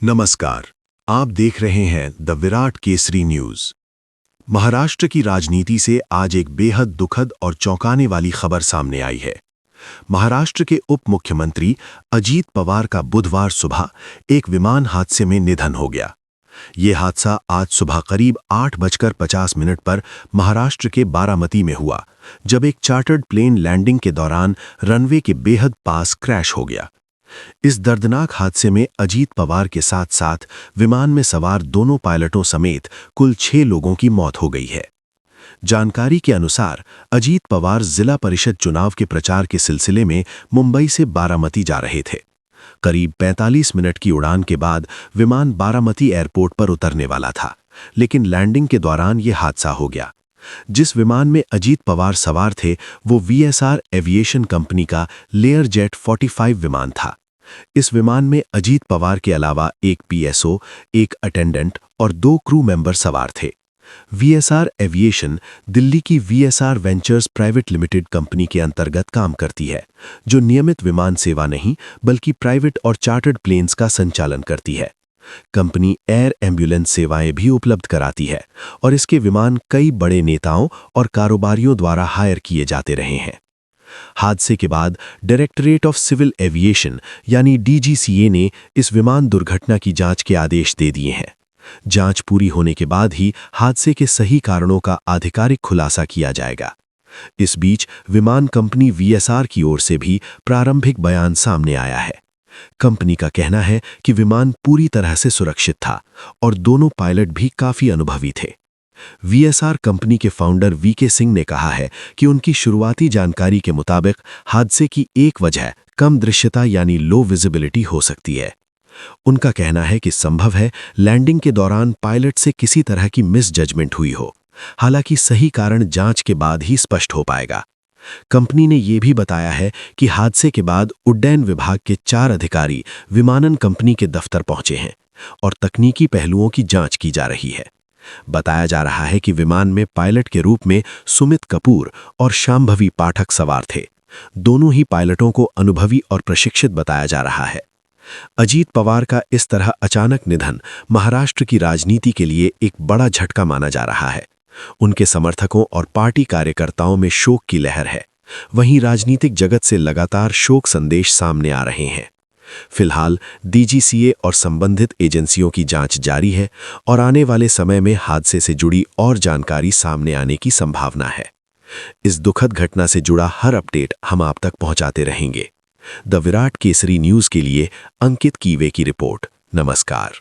नमस्कार, आप देख रहे हैं द विराट केसरी न्यूज। महाराष्ट्र की राजनीति से आज एक बेहद दुखद और चौंकाने वाली खबर सामने आई है। महाराष्ट्र के उप मुख्यमंत्री अजीत पवार का बुधवार सुबह एक विमान हादसे में निधन हो गया। ये हादसा आज सुबह करीब 8:50 पर महाराष्ट्र के बारामती में हुआ, जब एक चार्टर्ड प्लेन लैंडिंग के दौरान रनवे के बेहद पास क्रैश हो गया। इस दर्दनाक हादसे में अजीत पवार के साथ साथ विमान में सवार दोनों पायलटों समेत कुल 6 लोगों की मौत हो गई है। जानकारी के अनुसार अजीत पवार जिला परिषद चुनाव के प्रचार के सिलसिले में मुंबई से बारामती जा रहे थे। करीब 45 मिनट की उड़ान के बाद विमान बारामती एयरपोर्ट पर उतरने वाला था, लेकिन लैंडिंग के दौरान यह हादसा हो गया। जिस विमान में अजीत पवार सवार थे वो वीएसआर एविएशन कंपनी का लेयर जेट 45 विमान था। इस विमान में अजीत पवार के अलावा एक पीएसओ, एक अटेंडेंट और 2 क्रू मेंबर सवार थे। वीएसआर एविएशन दिल्ली की VSR ventures private limited company के अंतर्गत काम करती है, जो नियमित विमान सेवा नहीं बल्कि प्राइवेट और चार्टर्ड प्लेन्स का संचालन करती है। कंपनी एयर एम्बुलेंस सेवाएं भी उपलब्ध कराती है और इसके विमान कई बड़े नेताओं और कारोबारियों द्वारा हायर किए जाते रहे हैं। हादसे के बाद डायरेक्टरेट ऑफ सिविल एविएशन यानी डीजीसीए ने इस विमान दुर्घटना की जांच के आदेश दे दिए हैं। जांच पूरी होने के बाद ही हादसे के सही कारणों का आधिकारिक खुलासा किया जाएगा। इस बीच विमान कंपनी वीएसआर की ओर से भी प्रारंभिक बयान सामने आया है। कंपनी का कहना है कि विमान पूरी तरह से सुरक्षित था और दोनों पायलट भी काफी अनुभवी थे। वीएसआर कंपनी के फाउंडर वीके सिंह ने कहा है कि उनकी शुरुआती जानकारी के मुताबिक हादसे की एक वजह कम दृश्यता यानी लो विजिबिलिटी हो सकती है। उनका कहना है कि संभव है लैंडिंग के दौरान पायलट से किसी तरह की मिस जजमेंट हुई हो। हालांकि सही कारण जांच के बाद ही स्पष्ट हो पाएगा। कंपनी ने यह भी बताया है कि हादसे के बाद उड्डयन विभाग के 4 अधिकारी विमानन कंपनी के दफ्तर पहुंचे हैं और तकनीकी पहलुओं की जांच की जा रही है। बताया जा रहा है कि विमान में पायलट के रूप में सुमित कपूर और शांभवी पाठक सवार थे। दोनों ही पायलटों को अनुभवी और प्रशिक्षित बताया जा रहा है। अजीत पवार का इस तरह अचानक निधन महाराष्ट्र की राजनीति के लिए एक बड़ा झटका माना जा रहा है। उनके समर्थकों और पार्टी कार्यकर्ताओं में शोक की लहर है। वहीं राजनीतिक जगत से लगातार शोक संदेश सामने आ रहे हैं। फिलहाल डीजीसीए और संबंधित एजेंसियों की जांच जारी है और आने वाले समय में हादसे से जुड़ी और जानकारी सामने आने की संभावना है। इस दुखद घटना से जुड़ा हर अपडेट हम आप तक पहुंचाते रहेंगे। द विराट केसरी न्यूज के लिए अंकित कीवे की रिपोर्ट। नमस्कार।